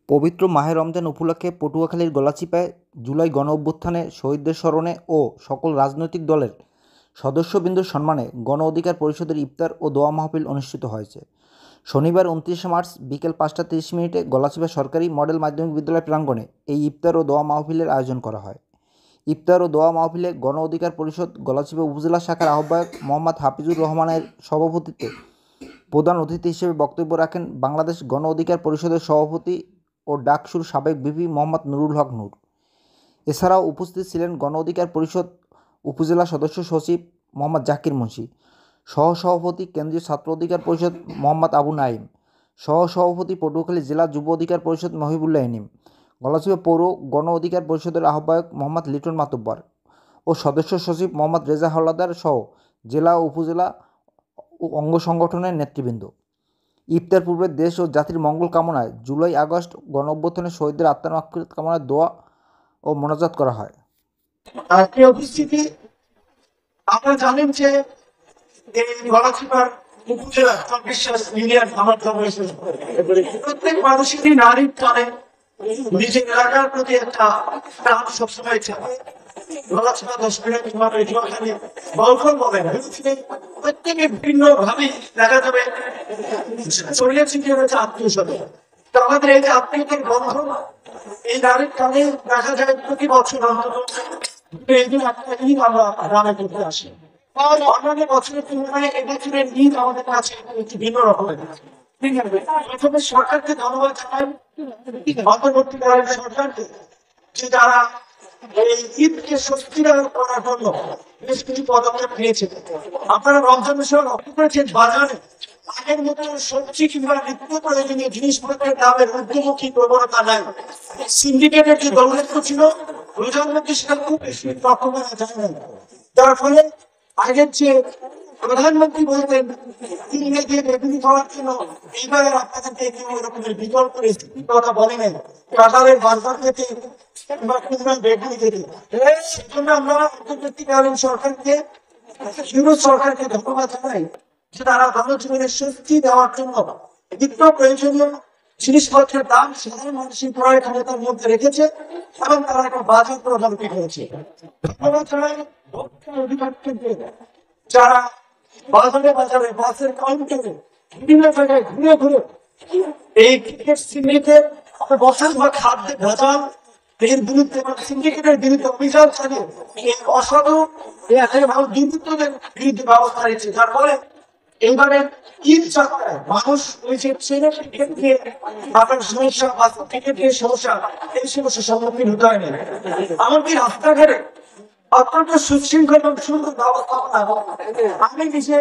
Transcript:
পবিত্র মাহে রমজান উপলক্ষে পটুয়াখালীর গলাচিপায় জুলাই গণঅভ্যুত্থানে শহীদদের স্মরণে ও সকল রাজনৈতিক দলের সদস্যবৃন্দর সম্মানে গণ অধিকার পরিষদের ইফতার ও দোয়া মাহফিল অনুষ্ঠিত হয়েছে। শনিবার 29 মার্চ বিকেল 5টা 30 মিনিটে গলাচিপা সরকারি মডেল মাধ্যমিক বিদ্যালয় প্রাঙ্গণে এই ইফতার ও দোয়া মাহফিলের আয়োজন করা হয়। ইফতার ও দোয়া মাহফিলে গণ অধিকার পরিষদ গলাচিপা উপজেলা শাখার আহ্বায়ক মোহাম্মদ হাফিজুর রহমানের সভাপতিত্বে প্রধান অতিথি হিসেবে বক্তব্য রাখেন বাংলাদেশ গণ অধিকার পরিষদের সভাপতি ও ডাকসুর সাবেক ভিপি মোহাম্মদ নুরুল হক নূর। এছাড়াও উপস্থিত ছিলেন গণ অধিকার পরিষদ উপজেলা সদস্য সচিব মোহাম্মদ জাকির মুন্সি, সহসভাপতি কেন্দ্রীয় ছাত্র অধিকার পরিষদ মোহাম্মদ আবু নাইম, সহসভাপতি পটুয়াখালী জেলা যুব অধিকার পরিষদ মহিবুল্লাহ এনিম, গলাচিপা পৌর গণ অধিকার পরিষদের আহ্বায়ক মোহাম্মদ লিটন মাতুব্বর ও সদস্য সচিব মোহাম্মদ রেজা হাওলাদার সহ জেলা ও উপজেলা অঙ্গ সংগঠনের নেতৃবৃন্দ। ইফতার পূর্বে দেশ ও জাতির মঙ্গল কামনায় জুলাই আগস্ট গণঅভ্যুত্থানের শহীদদের আত্মার মাগফিরাত কামনায় দোয়া ও মোনাজাত করা হয়। উপস্থিতি, আপনারা জানেন যে এই গলাচিপার উপজেলা 24 ইউনিয়ন আমার প্রত্যেক মানুষেরই নারীর টানে নিজের এলাকার প্রতি একটা টান সবসময় থাকে। গলাচিপা 10 মিনিট প্রত্যেকে ভিন্ন ভাবে দেখা যাবে ছড়িয়ে ছিটিয়ে রয়েছে আত্মীয় স্বজন। তো আমাদের এই যে আত্মীয়তার বন্ধন, এই নারীর টানে দেখা যায় প্রতি বছর অন্তত এই দিন আপনার আমরা রান্না করতে আসি। অন্যান্য বছরের তুলনায় এবছরের ঈদ আমাদের কাছে একটু ভিন্ন রকমের। প্রথমে সরকারকে ধন্যবাদ জানাই, অন্তর্বর্তীকালীন সরকারকে, যে তারা এই ঈদকে স্বস্তিদায়ক করার জন্য বেশ কিছু পদক্ষেপ নিয়েছে। আপনারা রমজানের সময় লক্ষ্য করেছেন বাজারে আগের মতো সবজি কিংবা নিত্য প্রয়োজনীয় জিনিসপত্রের দামের ঊর্ধ্বমুখী প্রবণতা নাই। সিন্ডিকেটের যে দৌরাত্ম্য ছিল রোজার মধ্যে সেটা খুব বেশি লক্ষ্য করা যায় না। যার ফলে আগের যে প্রধানমন্ত্রী বলতেন ইংরেজি বেগুনি খাওয়ার জন্য এইবারে আপনাদেরকে কেউ এরকমের বিকল্প রেসিপির কথা বলে নেই, কাঁঠালের বার্গার খেতে কিংবা কুমড়ার বেগুনি খেতে। সেজন্য আমরা অন্তর্বর্তীকালীন সরকারকে, ইউরোপ সরকারকে ধন্যবাদ জানাই যে তারা জনজীবনের স্বস্তি দেওয়ার জন্য নিত্য প্রয়োজনীয় জিনিসপত্রের দাম সাধারণ মানুষের ক্রয় ক্ষমতার মধ্যে রেখেছে এবং তারা একটা বাজেট প্রধানমন্ত্রী হয়েছে। ধন্যবাদ জানাই অধিকার কেন্দ্রে যারা বাজারে বাজারে বাসের কাউন্টারে বিভিন্ন জায়গায় ঘুরে ঘুরে এই ক্রিকেট সিন্ডিকেট বসার বা খাদ্যে ভেজাল এর বিরুদ্ধে সিন্ডিকেটের বিরুদ্ধে অভিযান চালিয়ে এই অসাধু ভালো দুর্বৃত্তদের বিরুদ্ধে ব্যবস্থা নিয়েছে। যার ফলে এইবারে ঈদ যাত্রায় মানুষ ওই যে ছেলে ক্রিকেট দিয়ে আপনার সমস্যা বা ক্রিকেট দিয়ে সমস্যা, এই সমস্যার সম্মুখীন হতে হয়নি। এমনকি রাস্তাঘাটে অত্যন্ত সুশৃঙ্খল এবং সুন্দর ব্যবস্থাপনা আমি নিজে